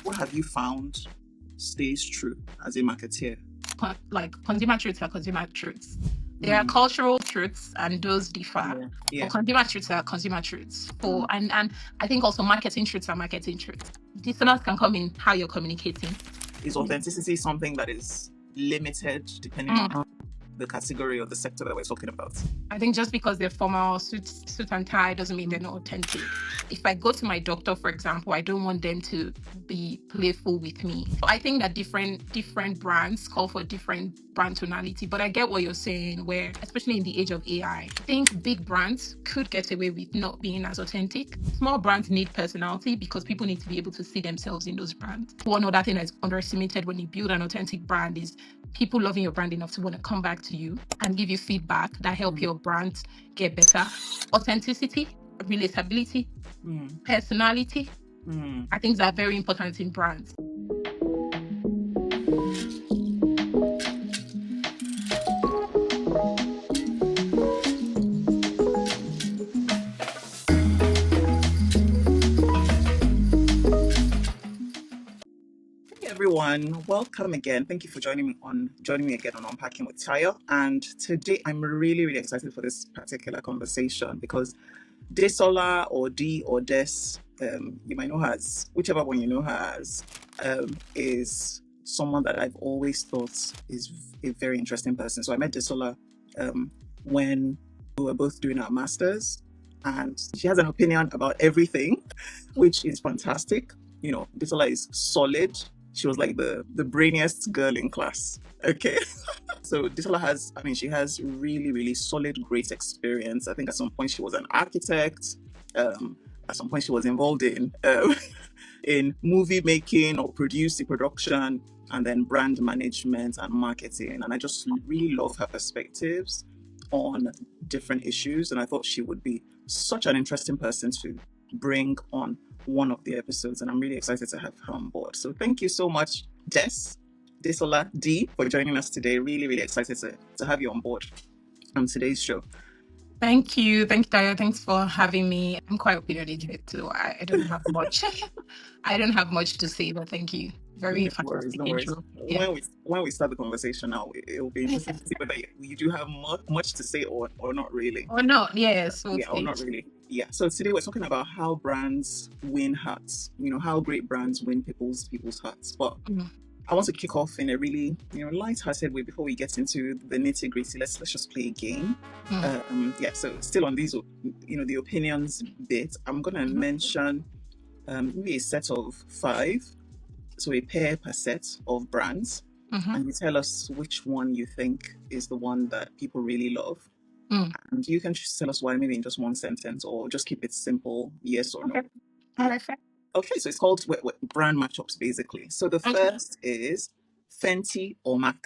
What have you found stays true as a marketeer? Like consumer truths are consumer truths. There are cultural truths, and those differ. Yeah. But consumer truths are consumer truths. And I think also marketing truths are marketing truths. Dissonance can come in how you're communicating. Is authenticity something that is limited depending on the category or the sector that we're talking about? I think just because they're formal, suit and tie, doesn't mean they're not authentic. If I go to my doctor, for example, I don't want them to be playful with me. I think that different brands call for different brand tonality, but I get what you're saying, where, especially in the age of AI, I think big brands could get away with not being as authentic. Small brands need personality because people need to be able to see themselves in those brands. One other thing that's underestimated when you build an authentic brand is people loving your brand enough to want to come back to you and give you feedback that help your brand get better. Authenticity, relatability, personality, I think that are very important in brands. Everyone, welcome again. Thank you for joining me again on Unpacking with Tayo. And today I'm really, really excited for this particular conversation because Desola or D or Des, you might know her as, whichever one you know her as, is someone that I've always thought is a very interesting person. So I met Desola when we were both doing our masters, and she has an opinion about everything, which is fantastic. You know, Desola is solid. She was like the brainiest girl in class. Okay. So Desola she has really, really solid, great experience. I think at some point she was an architect. At some point she was involved in movie making or production, and then brand management and marketing. And I just really love her perspectives on different issues. And I thought she would be such an interesting person to bring on one of the episodes, and I'm really excited to have her on board. So thank you so much, Desola D, for joining us today. Really, really excited to have you on board on today's show. Thank you, Tayo. Thanks for having me. I'm quite opinionated too. I don't have much. I don't have much to say, but thank you. Very fantastic intro. Yeah. When we start the conversation now, it will be interesting to see whether you do have much to say or not really. Or not, yes. Yeah, or not really. Yeah. So today we're talking about how brands win hearts. You know, how great brands win people's hearts. But I want to kick off in a really, light-hearted way before we get into the nitty-gritty. Let's just play a game. So still on these, the opinions bit, I'm gonna mention maybe a set of 5, so a pair per set of brands, and you tell us which one you think is the one that people really love. And you can just tell us why, maybe in just one sentence, or just keep it simple, yes or no. Okay, so it's called brand matchups, basically. So the first is Fenty or MAC.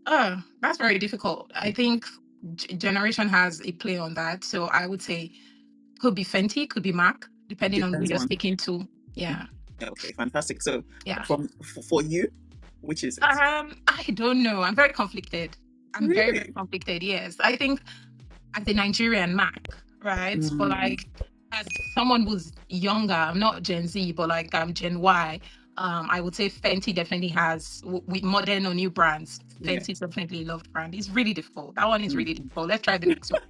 Oh, that's very difficult. I think generation has a play on that. So I would say could be Fenty, could be MAC, depending on who you're speaking to. Yeah. Okay, fantastic. So for you, which is it? I don't know. I'm very conflicted. I'm very, very conflicted. Yes. I think as a Nigerian MAC, right? But like as someone who's younger, I'm not Gen Z, but like I'm Gen Y. I would say Fenty definitely has, with modern or new brands, Fenty is definitely a loved brand. It's really difficult. That one is really difficult. Let's try the next one.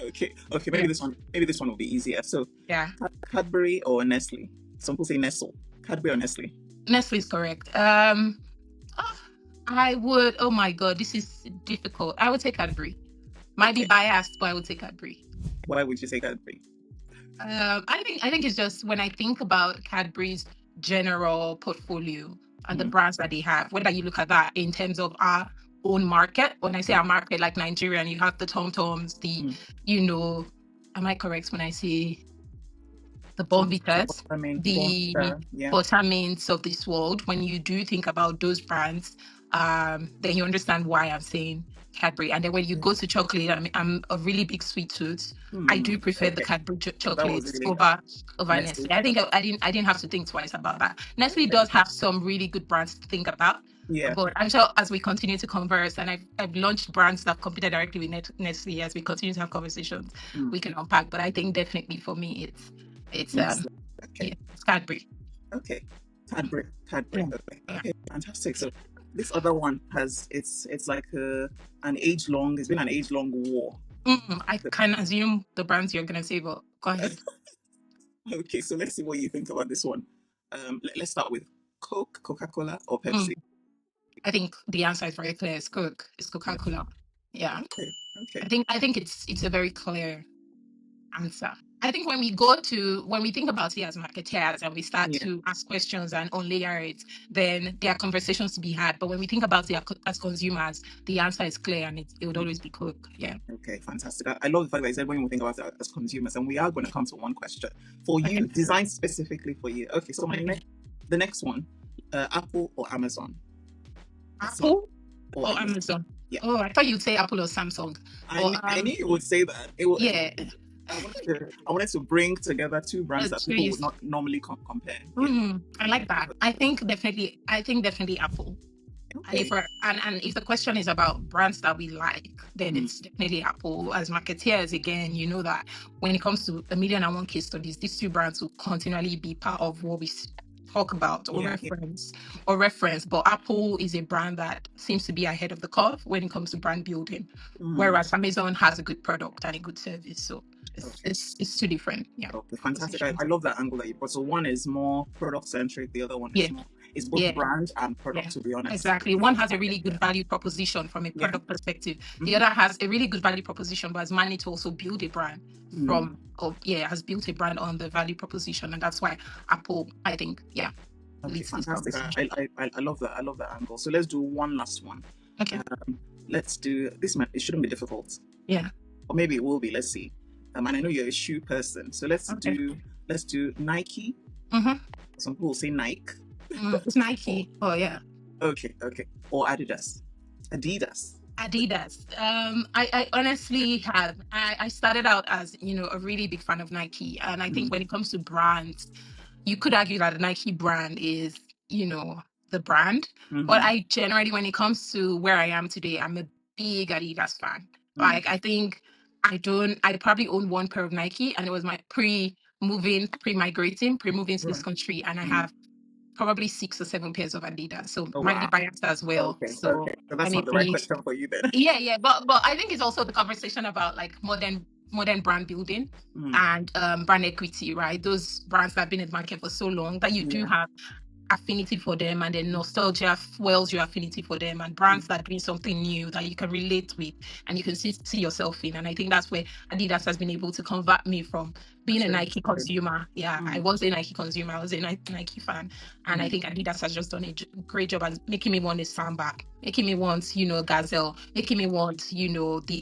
Okay. Maybe this one will be easier. So Cadbury or Nestle? Some people say Nestle. Cadbury or Nestle? Nestle is correct. I would. Oh my God, this is difficult. I would say Cadbury. Might be biased, but I would say Cadbury. Why would you say Cadbury? I think it's just when I think about Cadbury's general portfolio and the brands that they have, whether you look at that in terms of our own market. When I say our market, like Nigeria, and you have the Tom Toms, am I correct when I say the Bonvitas, the Buttermints of this world? When you do think about those brands, then you understand why I'm saying Cadbury. And then when you go to chocolate, I'm a really big sweet tooth. I do prefer the Cadbury chocolates over Nestle. I think I didn't have to think twice about that. Nestle does have some really good brands to think about. Yeah. But I'm sure as we continue to converse, and I've launched brands that have competed directly with Nestle, as we continue to have conversations, we can unpack. But I think definitely for me It's Excellent. yeah, Okay. it's Cadbury. Okay. Cadbury. Cadbury. Yeah. Okay. Yeah. Okay. Fantastic. So this other one has it's like an age long. It's been an age long war. I can assume the brands you're gonna say, but go ahead. Okay. So let's see what you think about this one. Let's start with Coke, Coca-Cola, or Pepsi. I think the answer is very clear. It's Coke. It's Yeah. Coca-Cola. Yeah. Okay. Okay. I think it's a very clear answer. I think when we think about it as marketeers and we start Yeah. to ask questions and unlayer it, then there are conversations to be had. But when we think about it as consumers, the answer is clear and it would always be Coke. Yeah. Okay, fantastic. I love the fact that you said when we think about it as consumers, and we are going to come to one question for Okay. you, designed specifically for you. Okay, so Okay. the next one, Apple or Amazon? Apple Or or Amazon? Amazon? Yeah, Oh, I thought you'd say Apple or Samsung. But I knew you would say that. yeah. I wanted to bring together two brands that people would Choose. not normally compare. Yeah. I like that. I think definitely Apple. And Okay. and if the question is about brands that we like, then it's definitely Apple. As marketeers, again, you know that when it comes to 1,000,001 case studies, these two brands will continually be part of what we talk about or Yeah. reference. But Apple is a brand that seems to be ahead of the curve when it comes to brand building, whereas Amazon has a good product and a good service. So it's two different. Yeah. Okay, fantastic. I love that angle that you brought. So one is more product centric, the other one is Yeah. more is both brand and product, Yeah, to be honest. exactly. One has a really good value proposition from a product perspective. The other has a really good value proposition, but has managed to also build a brand has built a brand on the value proposition. And that's why Apple, I think, Okay, leads this fantastic. conversation. I love that. I love that angle. So let's do one last one. Okay. Let's do this. It shouldn't be difficult. Yeah. Or maybe it will be. Let's see. And I know you're a shoe person, so let's do Nike. Some people say Nike. It's Nike. Oh yeah. Okay. Or Adidas. I honestly have. I started out as a really big fan of Nike, and I think when it comes to brands, you could argue that the Nike brand is the brand, but I generally, when it comes to where I am today, I'm a big Adidas fan. Like I think I probably own one pair of Nike, and it was my pre-migrating to this country, and I have probably 6 or 7 pairs of Adidas. So might be biased as well. Okay. So That's not the right question for you then. Yeah. But I think it's also the conversation about like modern brand building and brand equity, right? Those brands that have been in the market for so long that you do have affinity for them, and then nostalgia fuels your affinity for them, and brands that bring something new that you can relate with and you can see yourself in. And I think that's where Adidas has been able to convert me from being a Nike consumer. I was a Nike consumer. I was a Nike fan, and I think Adidas has just done a great job at making me want a Samba, making me want Gazelle, making me want the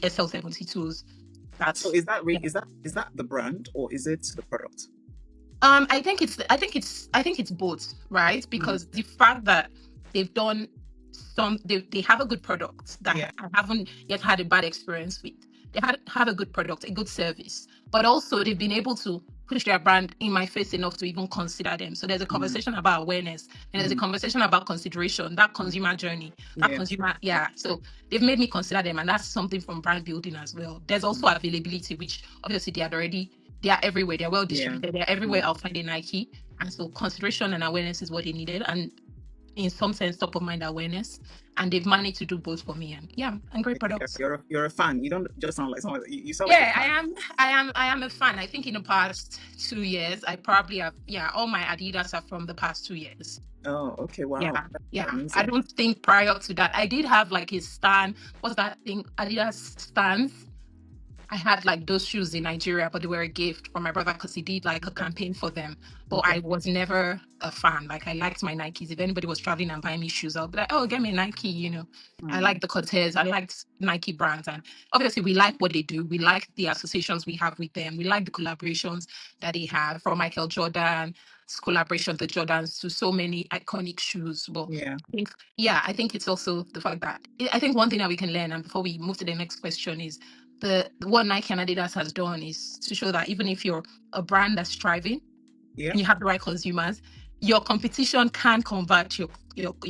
SL72s. So is that the brand or is it the product? I think it's both, right? Because the fact that they've done they have a good product that I haven't yet had a bad experience with. They have a good product, a good service, but also they've been able to push their brand in my face enough to even consider them. So there's a conversation about awareness, and there's a conversation about consideration, that consumer journey, So they've made me consider them, and that's something from brand building as well. There's also availability, which obviously they are everywhere. They're well distributed. They're everywhere. I'll find a Nike. And so consideration and awareness is what they needed. And in some sense, top of mind awareness. And they've managed to do both for me. And great products. You're a fan. You don't just sound like someone. You sound like I am a fan. I think in the past 2 years, I probably have, all my Adidas are from the past 2 years. Oh, okay. Wow. Yeah. I don't think prior to that, I did have like a stan. What's that thing? Adidas stans. I had like those shoes in Nigeria, but they were a gift from my brother because he did like a campaign for them. But I was never a fan. Like I liked my Nikes. If anybody was traveling and buying me shoes, I'll be like, oh, get me a Nike, I like the Cortez. I liked Nike brands. And obviously we like what they do. We like the associations we have with them. We like the collaborations that they have, from Michael Jordan's collaboration, the Jordans, to so many iconic shoes. But I think it's also the fact that I think one thing that we can learn, and before we move to the next question, is what Nike and Adidas has done is to show that even if you're a brand that's thriving and you have the right consumers, your competition can convert your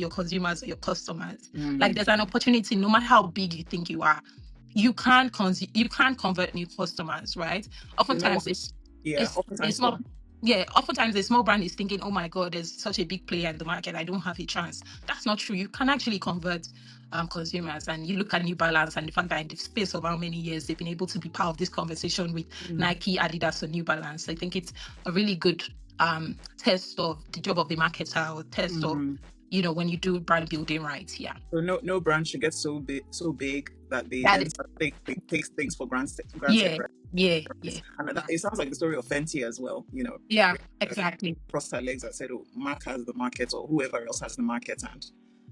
consumers or your customers. Like there's an opportunity, no matter how big you think you are, you can't convert new customers, right? Oftentimes it's not. Yeah, oftentimes the small brand is thinking, oh my God, there's such a big player in the market, I don't have a chance. That's not true. You can actually convert consumers. And you look at New Balance and the fact that in the space of how many years they've been able to be part of this conversation with Nike, Adidas, or New Balance. I think it's a really good test of the job of the marketer, or test of, when you do brand building right. Yeah. So no brand should get so big that they That then is, start to take things for granted. yeah, Right? yeah, yeah, And yeah. it sounds like the story of Fenty as well. Yeah, exactly. Crossed her legs and said, "Oh, Mark has the market, or whoever else has the market," and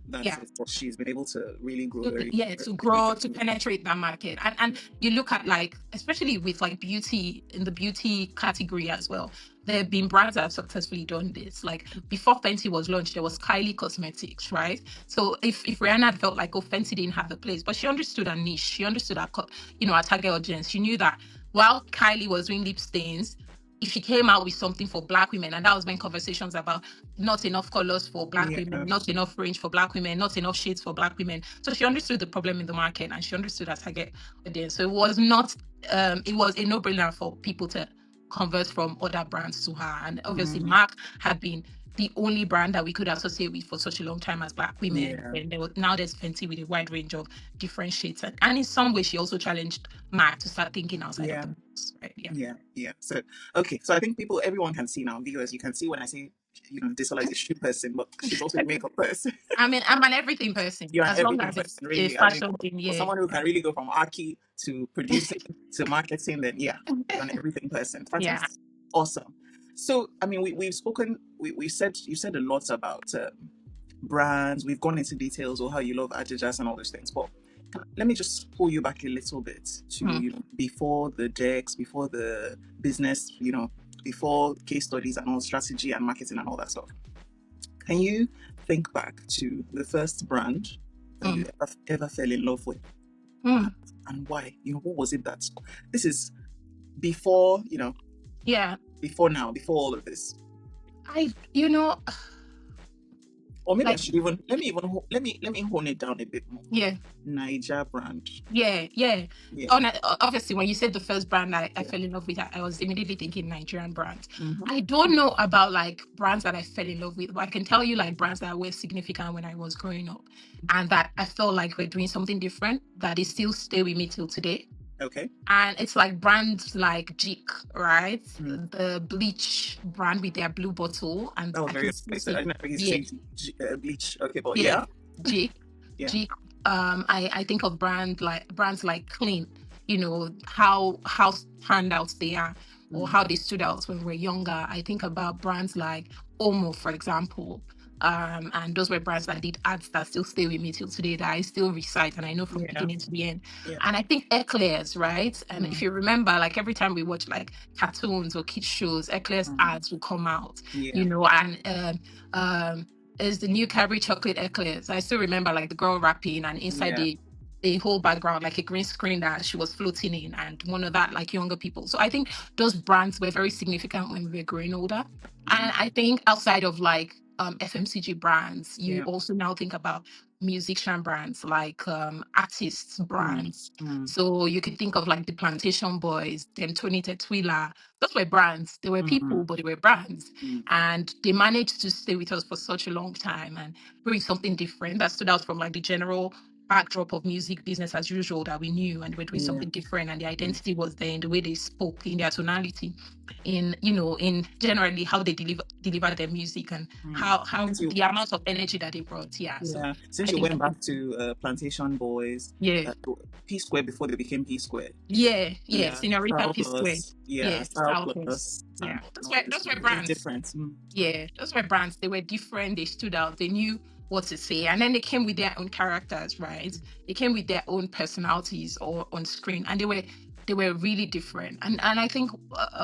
that's Yeah. it. But she's been able to really grow very, very To grow, to significantly. penetrate that market. And you look at, like, especially with like beauty, in the beauty category as well, there have been brands that have successfully done this. Like before Fenty was launched, there was Kylie Cosmetics, right? So if Rihanna had felt like, oh, Fenty didn't have the place, but she understood her niche, she understood her our target audience. She knew that while Kylie was doing lip stains, if she came out with something for Black women, and that was when conversations about not enough colors for Black women, not enough range for Black women, not enough shades for Black women. So she understood the problem in the market, and she understood her target audience. So it was not, it was a no-brainer for people to convert from other brands to her. And obviously, Marc had been the only brand that we could associate with for such a long time as Black women. Yeah. And now there's Fenty with a wide range of different shades. And in some way, she also challenged Marc to start thinking outside of the box. Right? Yeah. So I think everyone can see now, viewers. You can see when I say, Desola is a shoe person, but she's also a makeup person. I mean, I'm an everything person, You're an as long everything as it's person, a really. I mean, fashion thing. for Yeah. someone who can really go from Aki to producing to marketing, then yeah, you're an everything person. Yeah. Fantastic. Awesome. So, I mean, we've spoken, you said a lot about brands. We've gone into details of how you love Adidas and all those things. But let me just pull you back a little bit to, before the decks, before the business, before case studies and all strategy and marketing and all that stuff. Can you think back to the first brand that you ever fell in love with? And why? What was it this is before, before now, before all of this? Or maybe I should even let me hone it down a bit more. Yeah. Niger brand. Yeah. Obviously, when you said the first brand I fell in love with, I was immediately thinking Nigerian brands. I don't know about like brands that I fell in love with, but I can tell you like brands that were significant when I was growing up, and that I felt like we're doing something different that is still stay with me till today. Okay. And it's like brands like Jik, right? The bleach brand with their blue bottle. And that was very explicit. I didn't say bleach. Okay, but Jik. Yeah. Jik. I think of brands like Clean, how standouts they are, or how they stood out when we were younger. I think about brands like Omo, for example. And those were brands that did ads that still stay with me till today, that I still recite and I know from beginning to the end. And I think Eclairs, right? And if you remember, like every time we watch like cartoons or kids shows, Eclairs ads will come out, and is the new Cadbury chocolate Eclairs. I still remember like the girl rapping, and inside the whole background, like a green screen that she was floating in, and one of that like younger people. So I think those brands were very significant when we were growing older. And I think outside of like FMCG brands, you also now think about musician brands, like artists brands. So you could think of like the Plantation Boys, them Tony Tetwila. Those were brands. They were people, but they were brands. And they managed to stay with us for such a long time and bring something different that stood out from like the general backdrop of music business as usual that we knew, and we're doing something different, and the identity was there in the way they spoke, in their tonality, in generally how they deliver their music, and how the amount of energy that they brought. So since you went back to Plantation Boys, P Square before they became P Square, Senorita P Square, Style Plus, those were brands different. Those were brands. They were different, they stood out, they knew what to say, and then they came with their own characters, right? They came with their own personalities or on screen, and they were really different. And I think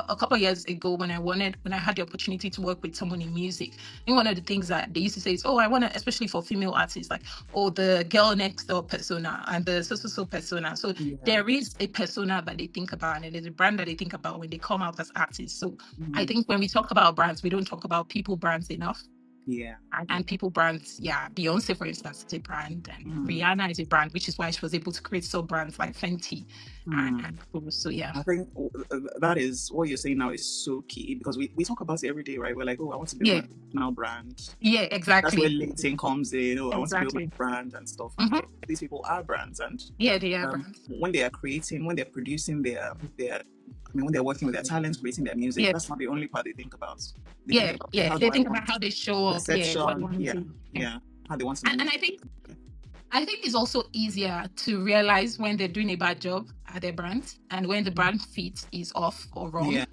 a couple of years ago, when I had the opportunity to work with someone in music, I think one of the things that they used to say is, I want to, especially for female artists, like, the girl next door persona and the so persona. So there is a persona that they think about, and there's a brand that they think about when they come out as artists. So I think when we talk about brands, we don't talk about people brands enough. Yeah. And people brands, yeah, Beyonce, for instance, is a brand, and Mm. Rihanna is a brand, which is why she was able to create sub brands like Fenty Mm. and so yeah. I think that is what you're saying now is so key, because we talk about it every day, right? We're like, oh, I want to build Yeah, my personal brand. yeah, That's where exactly. LinkedIn comes in. Oh, I want to build my Exactly. brand and stuff. And Hmm. these people are brands, and Yeah, they are brands. when they are creating, when they're producing I mean, when they're working with their talents, creating their music, Yeah, that's not the only part they think about. They think yeah, about, okay, yeah. how do They I think want about how they show up. Yeah, what they perception? want to Yeah, do. Yeah. yeah, how they want to And move. I think it's also easier to realize when they're doing a bad job at their brand and when the brand fit is off or wrong. Yeah.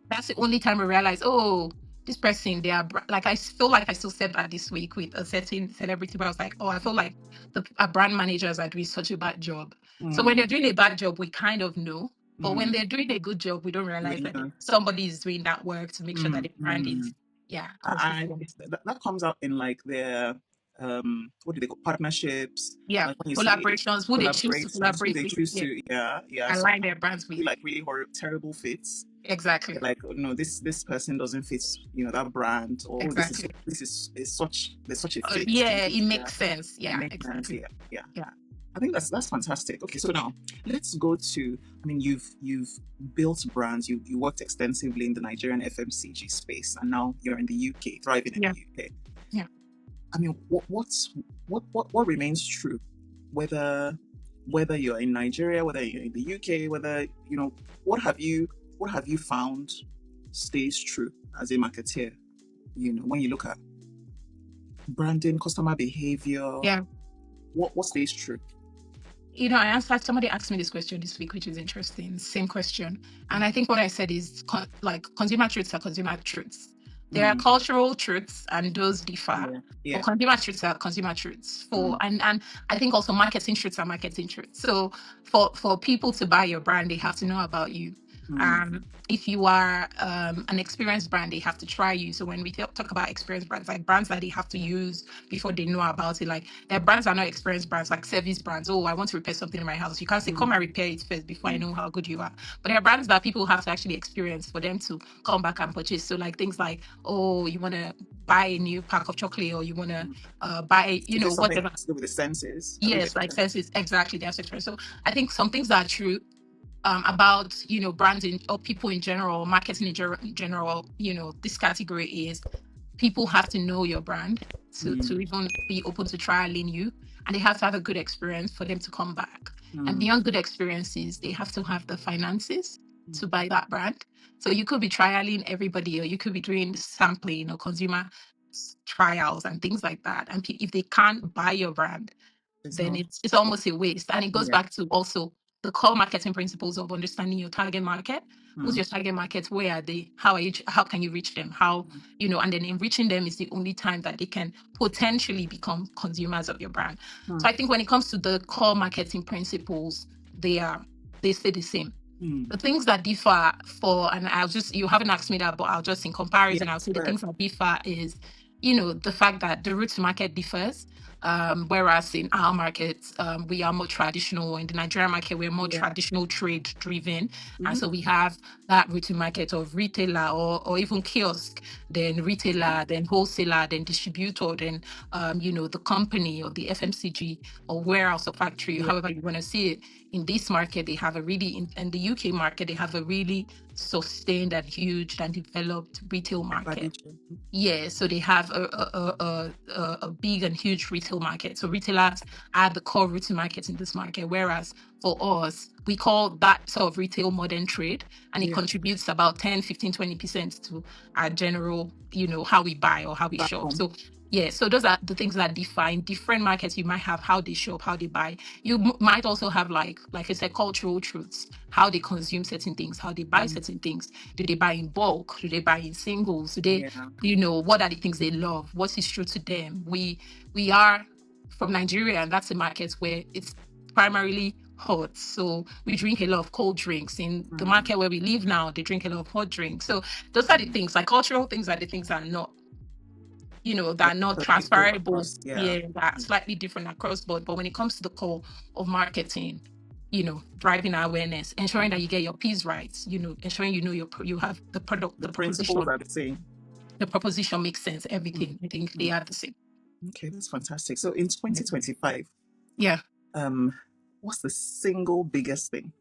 That's the only time we realize, oh, this person, they are like, I feel like I still said that this week with a certain celebrity, but I was like, oh, I feel like our brand managers are doing such a bad job. So when Mm, they're doing a bad job, we kind of know. But when mm, they're doing a good job, we don't realize you that know, somebody is doing that work to make sure that mm, the brand is, mm. yeah, And consistent. that comes out in like their what do they call partnerships? Yeah, Like when you see collaborations, who they choose to collaborations, who collaborate they with, choose yeah, to, yeah. So align their brands with. be like really terrible fits. Exactly. Like, oh, no, this person doesn't fit, that brand, or oh, Exactly. this is such there's such a fit. Yeah, it Yeah, makes sense. it Yeah, makes sense. exactly. Yeah, yeah. Yeah. I think that's fantastic. Okay, so now let's go to. I mean, you've built brands. You worked extensively in the Nigerian FMCG space, and now you're in the UK, thriving in Yeah. the UK. Yeah. I mean, what remains true, whether you're in Nigeria, whether you're in the UK, whether what have you found stays true as a marketeer? When you look at branding, customer behavior, Yeah. what stays true? I answered, somebody asked me this question this week, which is interesting. Same question. And I think what I said is like consumer truths are consumer truths. There are Mm, cultural truths and those differ. yeah, But yeah. consumer truths are consumer truths. Mm, And I think also marketing truths are marketing truths. So for people to buy your brand, they have to know about you. mm, If you are an experienced brand, they have to try you. So when we talk about experienced brands, like brands that they have to use before they know about it, like their brands are not experienced brands, like service brands. Oh, I want to repair something in my house. You can't say, mm, come and repair it first before I mm, know how good you are. But there are brands that people have to actually experience for them to come back and purchase. So like things like, oh, you want to buy a new pack of chocolate, or you want to mm. buy, Is it something that whatever. has to do with the senses? I think Yes, like senses, exactly. That's experience. So I think some things that are true about branding or people in general, marketing in general, this category is people have to know your brand to mm, even be open to trialing you, and they have to have a good experience for them to come back. And mm, beyond good experiences, they have to have the finances mm, to buy that brand. So you could be trialing everybody, or you could be doing sampling or consumer trials and things like that. And if they can't buy your brand, it's then not. it's almost a waste. And it goes Yeah. back to also the core marketing principles of understanding your target market. Who's Mm, your target market? Where are they? How can you reach them? And then in reaching them is the only time that they can potentially become consumers of your brand. mm, So I think when it comes to the core marketing principles, they stay the same. mm. The things that differ and you haven't asked me that, but I'll just in Yeah. comparison, I'll say the Right. things that differ is, the fact that the route to market differs. Whereas in our markets, we are more traditional. In the Nigerian market, we're more Yeah. traditional trade driven. And Mhm. so we have that route to market of retailer or even kiosk, then retailer, then wholesaler, then distributor, then, the company or the FMCG or warehouse or factory, Yeah. however you want to see it. In this market, they have in the UK market, they have a really sustained and huge and developed retail Value market. chain. Yeah, so they have a big and huge retail market. So retailers are the core route to market in this market. Whereas for us, we call that sort of retail modern trade, and it Yeah. contributes about 10, 15, 20% to our general, how we buy or how we shop. Platform. So yeah, so those are the things that define different markets. You might have how they shop, how they buy. You might also have like I said, cultural truths, how they consume certain things, how they buy Mm, certain things. Do they buy in bulk? Do they buy in singles? Do they, yeah. what are the things they love? What is true to them? We are from Nigeria, and that's a market where it's primarily hot. So we drink a lot of cold drinks. In the Mm, market where we live now, they drink a lot of hot drinks. So those are the things, like cultural things are the things that are not, that are not so equal transferable. across. Yeah. Yeah, that are slightly different across board. But when it comes to the core of marketing, driving awareness, ensuring that you get your P's right, ensuring you have the product, The the principles proposition. are the same. the proposition makes sense, everything. I think they Mm. are the same. Okay, that's fantastic. So in 2025, Yeah. what's the single biggest thing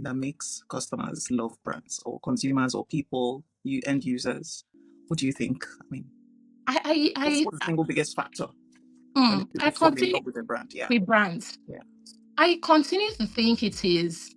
that makes customers love brands or consumers or people, you end users? What do you think? I mean, what's the single biggest factor that makes I people fall in continue love with a brand? Yeah. with brands. Yeah. I continue to think it is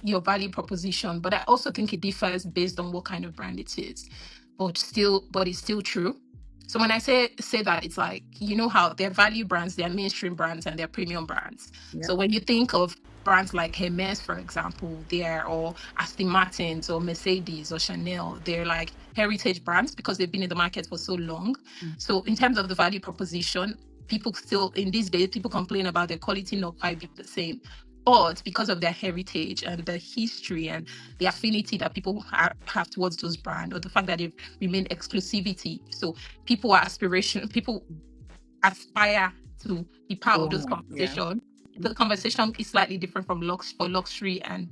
your value proposition, but I also think it differs based on what kind of brand it is. But it's still true. So when I say that, it's like, you know how they're value brands, they're mainstream brands, and they're premium brands. Yeah. So when you think of brands like Hermes, for example, they're or Aston Martins or Mercedes or Chanel, they're like heritage brands because they've been in the market for so long. Mm. So in terms of the value proposition, people still in these days, people complain about their quality not quite being the same. But because of their heritage and the history and the affinity that people have towards those brands, or the fact that they've remained exclusivity, so people aspire to be part of those Oh, yeah. conversation. The conversation is slightly different from luxury and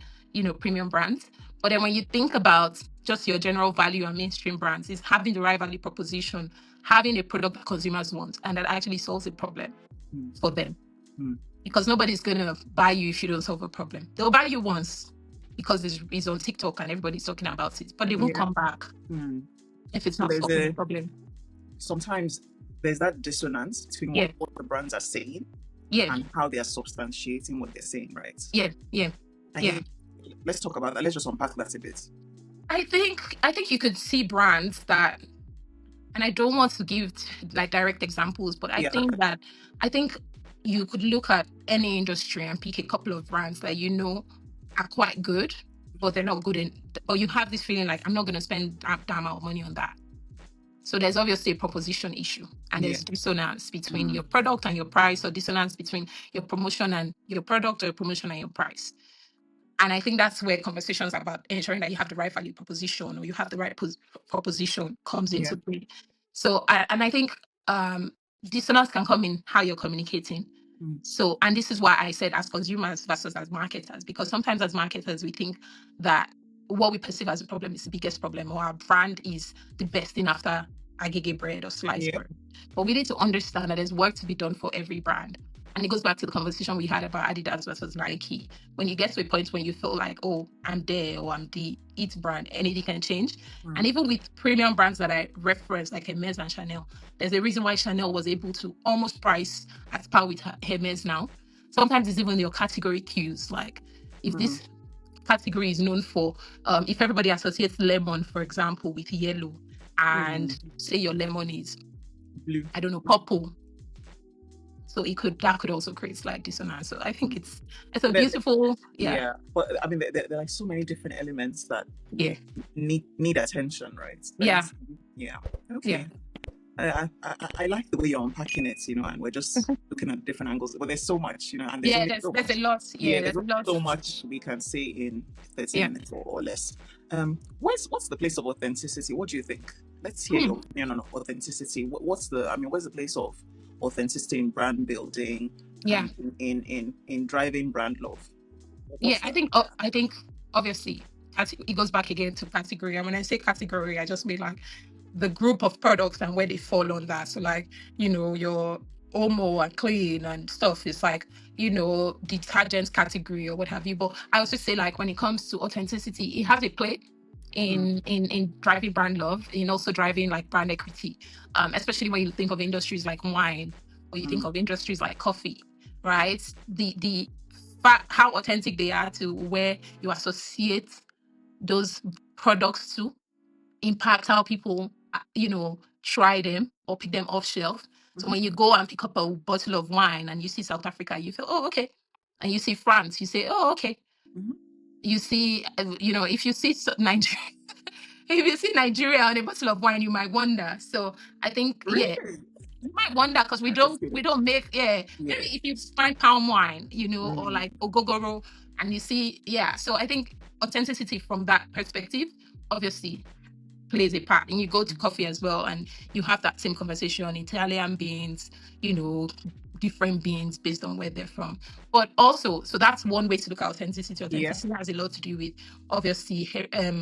premium brands. But then when you think about just your general value and mainstream brands, is having the right value proposition, having a product that consumers want, and that actually solves a problem Mm. for them. Mm. Because nobody's going to buy you if you don't solve a problem. They'll buy you once because it's on TikTok and everybody's talking about it, but they won't Yeah. come back Mm. if it's So not solving the problem. sometimes there's that dissonance between Yeah. what the brands are saying Yeah. and how they are substantiating what they're saying, right? Yeah. Yeah. Yeah. Let's talk about that. Let's just unpack that a bit. I think you could see brands that, and I don't want to give like direct examples, but I think you could look at any industry and pick a couple of brands that are quite good, but they're not good or you have this feeling like, I'm not going to spend that amount of money on that. So there's obviously a proposition issue, and there's dissonance between your product and your price, or dissonance between your promotion and your product, or your promotion and your price. And I think that's where conversations about ensuring that you have the right value proposition or you have the right proposition comes into play. So, I think dissonance can come in how you're communicating. Mm. So, and this is why I said as consumers versus as marketers, because sometimes as marketers, we think that what we perceive as a problem is the biggest problem, or our brand is the best thing after agege bread or sliced bread. But we need to understand that there's work to be done for every brand. And it goes back to the conversation we had about Adidas versus Nike. When you get to a point when you feel like, oh, I'm there, or I'm the it brand, anything can change. Mm. And even with premium brands that I reference, like Hermes and Chanel, there's a reason why Chanel was able to almost price at par with Hermes now. Sometimes it's even your category cues. Like if this category is known for, if everybody associates lemon, for example, with yellow, and say your lemon is blue, I don't know, purple. So that could also create like dissonance. So I think it's a beautiful, but I mean, there are like so many different elements that need attention, right? Yeah. Okay. I like the way you're unpacking it, and we're just looking at different angles. But there's so much, and there's there's a lot. There's a lot. So much we can say in 30 minutes or less. What's the place of authenticity? What do you think? Let's hear your opinion on authenticity. Where's the place of authenticity in brand building? In driving brand love. I think obviously it goes back again to category. And when I say category, I just mean like the group of products and where they fall on that. So like, your Omo and clean and stuff is like, detergent category or what have you. But I also say like when it comes to authenticity, it has a play in driving brand love, in also driving like brand equity, especially when you think of industries like wine, or you think of industries like coffee, right? The fact how authentic they are to where you associate those products to impact how people try them or pick them off shelf. So when you go and pick up a bottle of wine and you see South Africa, you feel, oh, okay. And you see France, you say, oh, okay. You see, if you see Nigeria, if you see Nigeria on a bottle of wine, you might wonder. So I think, you might wonder because we don't make, maybe if you find palm wine, or like ogogoro, and you see, So I think authenticity from that perspective, obviously, plays a part. And you go to coffee as well, and you have that same conversation, Italian beans, different beans based on where they're from. But also, so that's one way to look at authenticity. Authenticity has a lot to do with, obviously,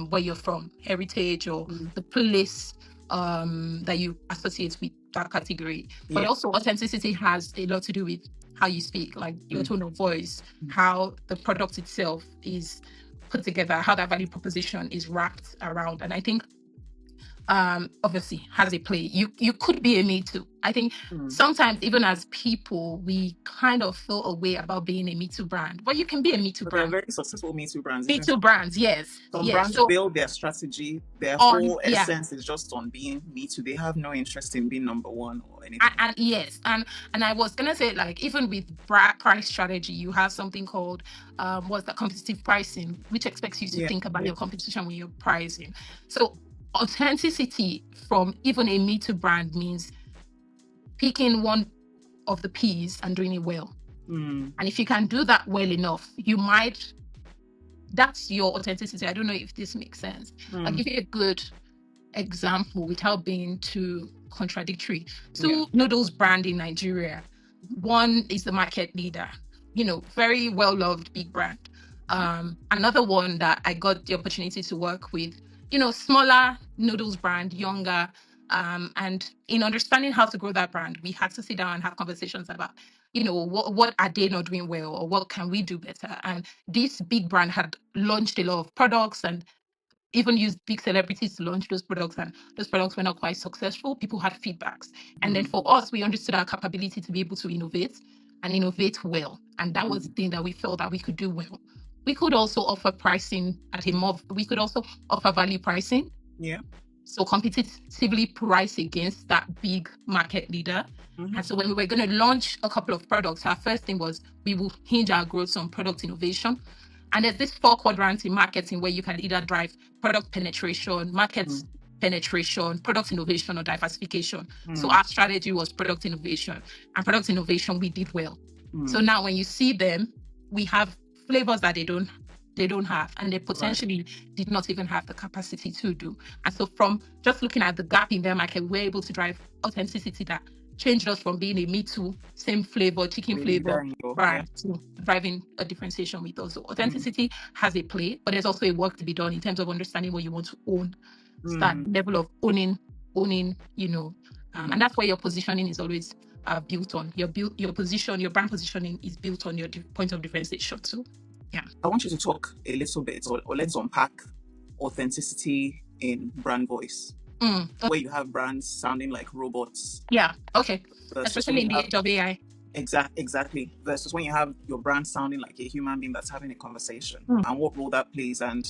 where you're from, heritage, or the place that you associate with that category. But Yeah. also authenticity has a lot to do with how you speak, like your tone of voice, how the product itself is put together, how that value proposition is wrapped around. And I think obviously has a play. You could be a me too. I think sometimes even as people, we kind of feel a way about being a me too brand, but you can be a me too But they're brand. very successful Me Too brands, Me isn't too it? brands, yes, Some yes. brands So build their strategy, their on, whole yeah, essence is just on being Me Too. They have no interest in being number one or anything. and yes, and I was gonna say, like, even with price strategy, you have something called what's that, competitive pricing, which expects you to Yeah, think about yeah. your competition when you're pricing. So authenticity from even a me too brand means picking one of the P's and doing it well. And if you can do that well enough, you might, that's your authenticity. I don't know if this makes sense. I'll give you a good example without being too contradictory. Two noodles brand in Nigeria. One is the market leader, very well loved big brand. Another one that I got the opportunity to work with, smaller noodles brand, younger. And in understanding how to grow that brand, we had to sit down and have conversations about, what are they not doing well, or what can we do better? And this big brand had launched a lot of products and even used big celebrities to launch those products, and those products were not quite successful. People had feedbacks. And then for us, we understood our capability to be able to innovate and innovate well. And that was the thing that we felt that we could do well. We could also offer pricing we could also offer value pricing. Yeah. So competitively price against that big market leader. And so when we were going to launch a couple of products, our first thing was we will hinge our growth on product innovation. And there's this 4 quadrants in marketing where you can either drive product penetration, market penetration, product innovation, or diversification. So our strategy was product innovation. And product innovation, we did well. So now when you see them, we have flavors that they don't have, and they potentially did not even have the capacity to do. And so from just looking at the gap in their market, we're able to drive authenticity that changed us from being a Me Too, same flavor, chicken flavor brand to driving a differentiation with us. So authenticity has a play, but there's also a work to be done in terms of understanding what you want to own. That level of owning, and that's where your positioning is always built on. Your position, your brand positioning is built on your point of differentiation. So yeah. I want you to talk a little bit, or let's unpack authenticity in brand voice. Where you have brands sounding like robots. Yeah. Okay. Versus Especially in the age of AI. Exactly. Versus when you have your brand sounding like a human being that's having a conversation, and what role that plays. And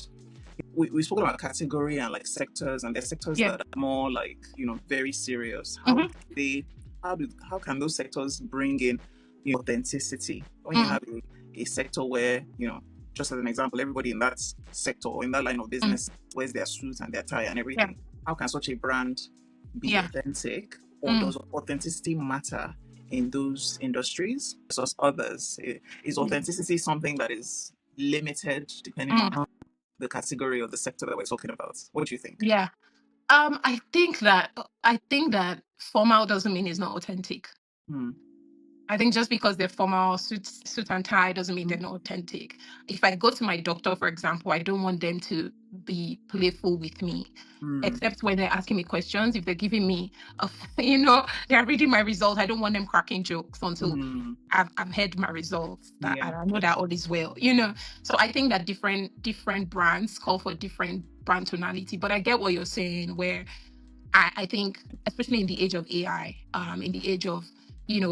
we spoke about category and like sectors, and there's sectors that are more like, very serious. How can those sectors bring in authenticity when you have a sector where, just as an example, everybody in that sector or in that line of business wears their suits and their tie and everything. How can such a brand be authentic, or does authenticity matter in those industries versus others? Is authenticity something that is limited depending on the category or the sector that we're talking about? What do you think? Yeah. I think that formal doesn't mean it's not authentic. I think just because they're formal, suit and tie, doesn't mean they're not authentic. If I go to my doctor, for example, I don't want them to be playful with me, except when they're asking me questions. If they're giving me, they're reading my results, I don't want them cracking jokes until I've heard my results, that I know that all is well, So I think that different brands call for different brand tonality. But I get what you're saying, where I think, especially in the age of AI, in the age of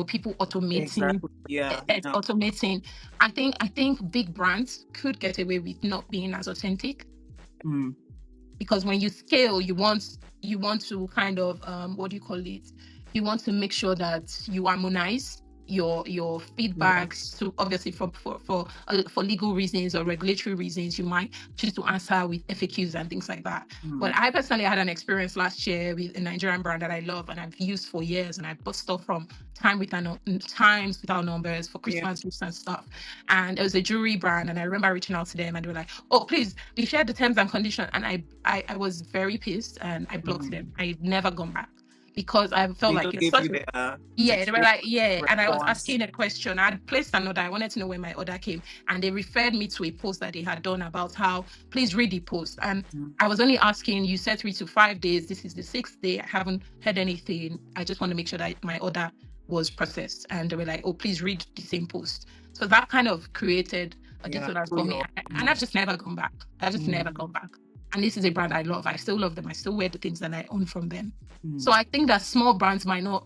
people automating, automating. I think big brands could get away with not being as authentic, because when you scale, you want to kind of what do you call it? You want to make sure that you harmonize your feedbacks to, obviously, for legal reasons or regulatory reasons. You might choose to answer with FAQs and things like that. But I personally had an experience last year with a Nigerian brand that I love and I've used for years, and I bought stuff from Times Without Numbers for Christmas gifts and stuff. And it was a jewelry brand, and I remember reaching out to them and they were like, "Oh, please, they shared the terms and conditions," and I was very pissed and I blocked them. I never gone back. because I felt They like just you're gave such you their yeah, they were textbook like, yeah. And I was response. asking a question. I had placed an order. I wanted to know when my order came. And they referred me to a post that they had done about how, please read the post. And I was only asking, you said 3 to 5 days. This is the 6th day. I haven't heard anything. I just want to make sure that my order was processed. And they were like, oh, please read the same post. So that kind of created a Yeah, dissonance through for me. your And I've just never gone back. I've just never gone back. And this is a brand I love. I still love them. I still wear the things that I own from them. So I think that small brands might not,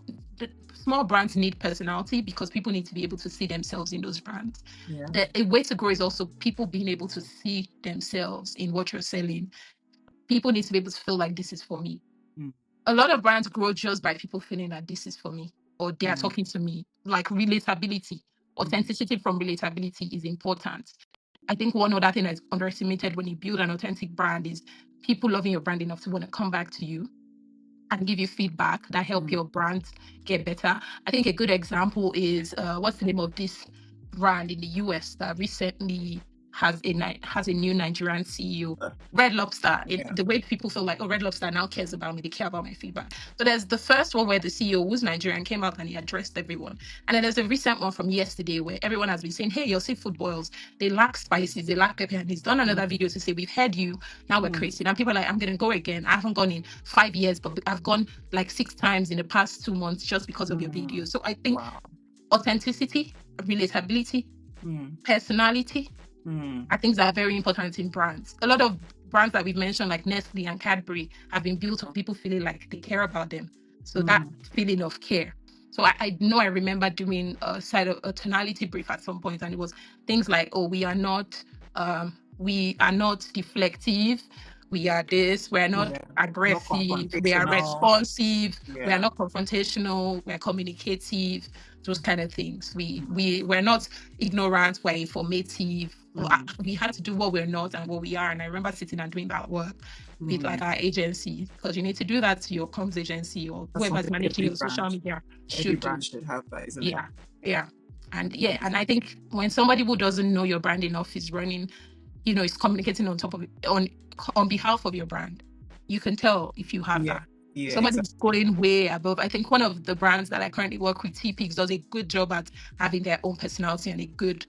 small brands need personality because people need to be able to see themselves in those brands. yeah. A way to grow is also people being able to see themselves in what you're selling. People need to be able to feel like this is for me. A lot of brands grow just by people feeling that this is for me or they are talking to me. Like relatability, authenticity from relatability is important. I think one other thing that's underestimated when you build an authentic brand is people loving your brand enough to want to come back to you and give you feedback that help your brand get better. I think a good example is what's the name of this brand in the US that recently has a new Nigerian CEO, Red Lobster. Yeah. The way people feel like, oh, Red Lobster now cares about me, they care about my feedback. So there's the first one where the CEO, who's Nigerian, came out and he addressed everyone. And then there's a recent one from yesterday where everyone has been saying, hey, your seafood boils, they lack spices, they lack pepper. And he's done another video to say, we've heard you, now we're creating. And people are like, I'm going to go again. I haven't gone in 5 years, but I've gone like 6 times in the past 2 months just because of your video. So I think authenticity, relatability, personality are things that are very important in brands. A lot of brands that we've mentioned, like Nestle and Cadbury, have been built on people feeling like they care about them. So that feeling of care. So I know I remember doing a tonality brief at some point, and it was things like, oh, we are not deflective, we are this, we're not aggressive, we are responsive, we are not confrontational, we're communicative, those kind of things. We're not ignorant, we're informative. We had to do what we're not and what we are. And I remember sitting and doing that work with like our agency, because you need to do that to your comms agency or whoever's managing your social media Every should do. brand should have that, isn't it? Yeah. And I think when somebody who doesn't know your brand enough is running, is communicating on top of it, on behalf of your brand, you can tell if you have that. Somebody's going way above. I think one of the brands that I currently work with, T-Pix, does a good job at having their own personality and a good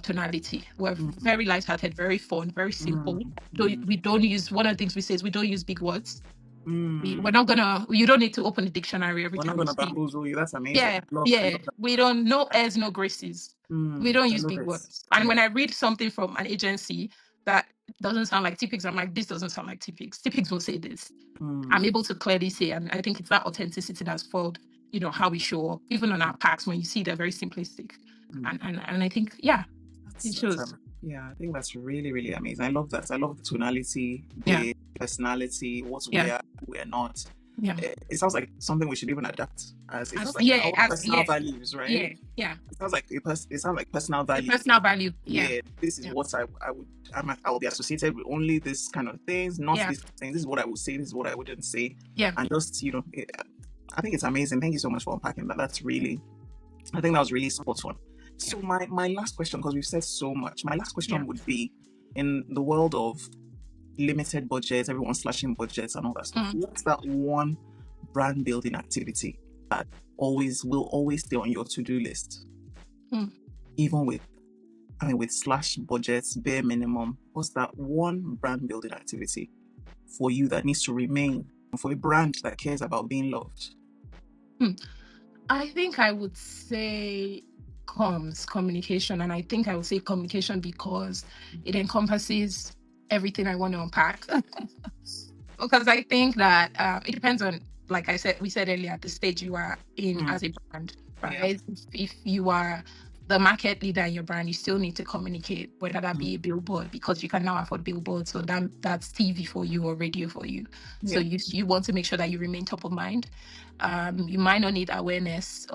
tonality. We're very lighthearted, very fun, very simple. We don't use, one of the things we say is we don't use big words. We're not gonna, you don't need to open the dictionary every time. We're not gonna bamboozle you. That's amazing. We don't, no airs, no graces. We don't use big words. And when I read something from an agency that doesn't sound like T-Pix, I'm like, this doesn't sound like T-Pix. T-Pix will say this. I'm able to clearly say, and I think it's that authenticity that's followed, how we show up, even on our packs, when you see they're very simplistic. And I think, it shows. I think that's really, really amazing. I love that. I love the tonality, the personality, what we're not. It sounds like something we should even adapt as it's like our personal values, right? It sounds like it sounds like personal value. Personal value. This is what I will be associated with only this kind of things, not this thing. This is what I would say, this is what I wouldn't say. And just, I think it's amazing. Thank you so much for unpacking that. I think that was really spot on. So my last question, because we've said so much, my last question would be, in the world of limited budgets, everyone slashing budgets and all that stuff, what's that one brand building activity that will always stay on your to-do list? Even with slash budgets, bare minimum, what's that one brand building activity for you that needs to remain for a brand that cares about being loved? I think I would say communication. And I think I would say communication because it encompasses everything I want to unpack. Because I think that it depends on, like we said earlier, at the stage you are in as a brand, right? If you are the market leader in your brand, you still need to communicate, whether that be a billboard, because you can now afford billboards. So that's TV for you or radio for you. So you want to make sure that you remain top of mind. You might not need awareness.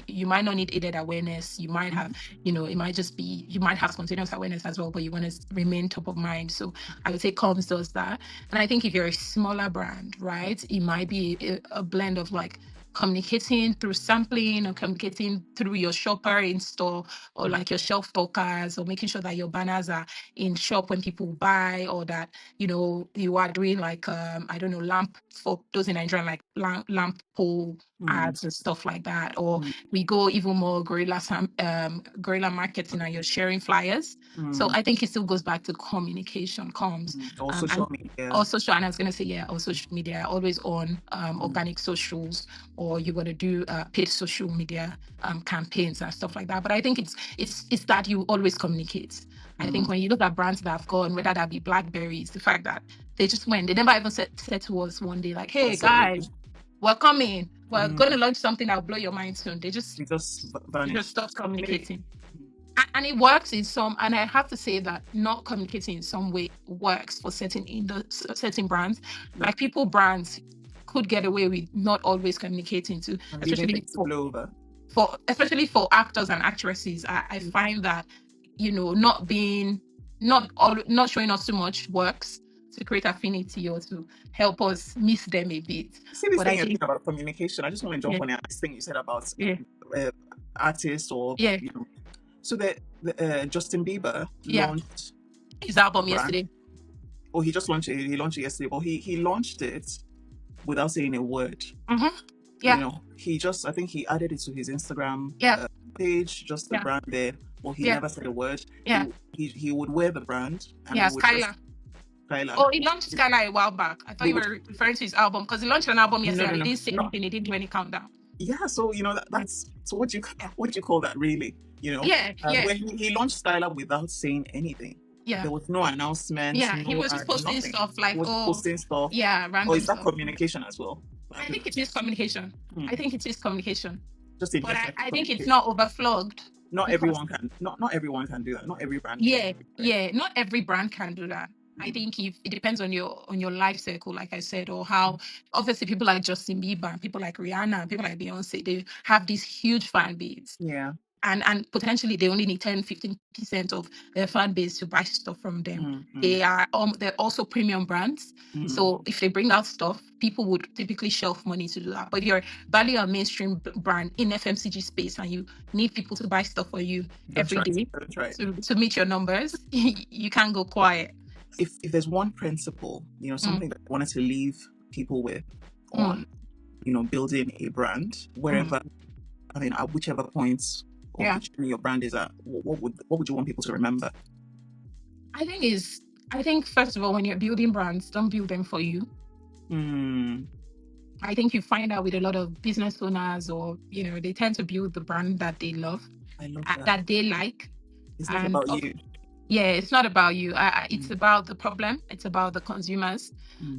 You might not need aided awareness. You might have, it might just be, you might have spontaneous awareness as well, but you want to remain top of mind. So I would say comms does that. And I think if you're a smaller brand, right, it might be a blend of like communicating through sampling or communicating through your shopper in store, or like your shelf talkers, or making sure that your banners are in shop when people buy, or that you are doing like I don't know, lamp, for those in Nigeria, like lamp pole ads and stuff like that. Or we go even more guerrilla marketing, and you're sharing flyers. So I think it still goes back to communication, comms. Or social media. Or social, and I was going to say, yeah, or social media, always on organic socials, or you're going to do paid social media campaigns and stuff like that. But I think it's that you always communicate. I think when you look at brands that have gone, whether that be Blackberries, the fact that they just went, they never even said to us one day, like, hey, guys, we're coming. We're going to launch something that will blow your mind soon. They just stop communicating. And it works in some, and I have to say that not communicating in some way works for certain brands. Like brands could get away with not always communicating to, especially for actors and actresses. I find that not showing us too much works to create affinity or to help us miss them a bit. See, this thing you're thinking about communication, I just want to jump on this thing you said about artists, or so the Justin Bieber launched his album yesterday. Oh, he just launched it. He launched it yesterday, but he launched it without saying a word. Yeah. I think he added it to his Instagram page, just the brand there, but he never said a word. Yeah. He would wear the brand. And Skylar. Oh, he launched Skylar a while back. I thought you were referring to his album, because he launched an album yesterday. No. He didn't say anything. He didn't do any countdown. Yeah, so that's so what do you call that, really? When he launched Skylar without saying anything. Yeah. There was no announcement. Yeah, he was just posting stuff like posting stuff. Yeah, random. Or is that communication as well? I think it is communication. I think it is communication. But I think it's not overflogged. Not everyone can. Not everyone can do that. Not every brand. Not every brand can do that. I think it depends on your life cycle, like I said, or how obviously people like Justin Bieber, people like Rihanna, people like Beyonce, they have these huge fan base. Yeah. And potentially they only need 10-15% of their fan base to buy stuff from them. They're also premium brands. So if they bring out stuff, people would typically shelf money to do that. But if you're barely a mainstream brand in FMCG space and you need people to buy stuff for you every day to meet your numbers, you can't go quiet. If there's one principle, something that I wanted to leave people with on, building a brand, wherever, at whichever points of your brand is at, what would you want people to remember? I think first of all, when you're building brands, don't build them for you. I think you find out with a lot of business owners, or they tend to build the brand that they love, that they like. It's not about you. Yeah, it's not about you. It's about the problem. It's about the consumers.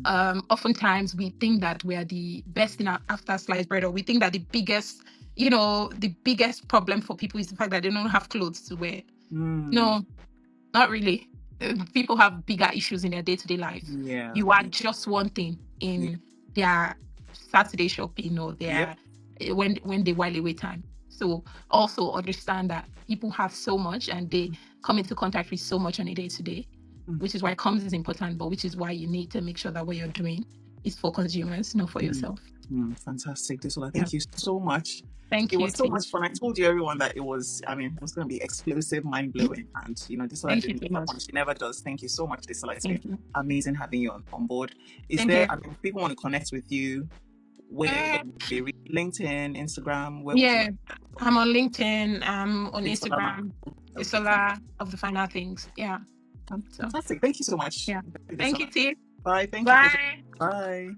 Oftentimes we think that we are the best after sliced bread, or we think that the biggest problem for people is the fact that they don't have clothes to wear. No, not really. People have bigger issues in their day-to-day life. Yeah. You are just one thing in their Saturday shopping, or their when they while away time. So also understand that people have so much, and they come into contact with so much on a day-to-day, which is why comms is important, but which is why you need to make sure that what you're doing is for consumers, not for yourself. Fantastic, Desola. Thank you so much. Thank you. It was so much fun. I told you, everyone, that it was going to be explosive, mind-blowing, and Desola she never does. Thank you so much, Desola. It's been amazing having you on board. If people want to connect with you, where LinkedIn, Instagram? I'm on LinkedIn. I'm on Instagram. Desola of the Finer Things. Yeah. Fantastic. Thank you so much. Yeah. Thank you, T. Bye. Thank you. Bye.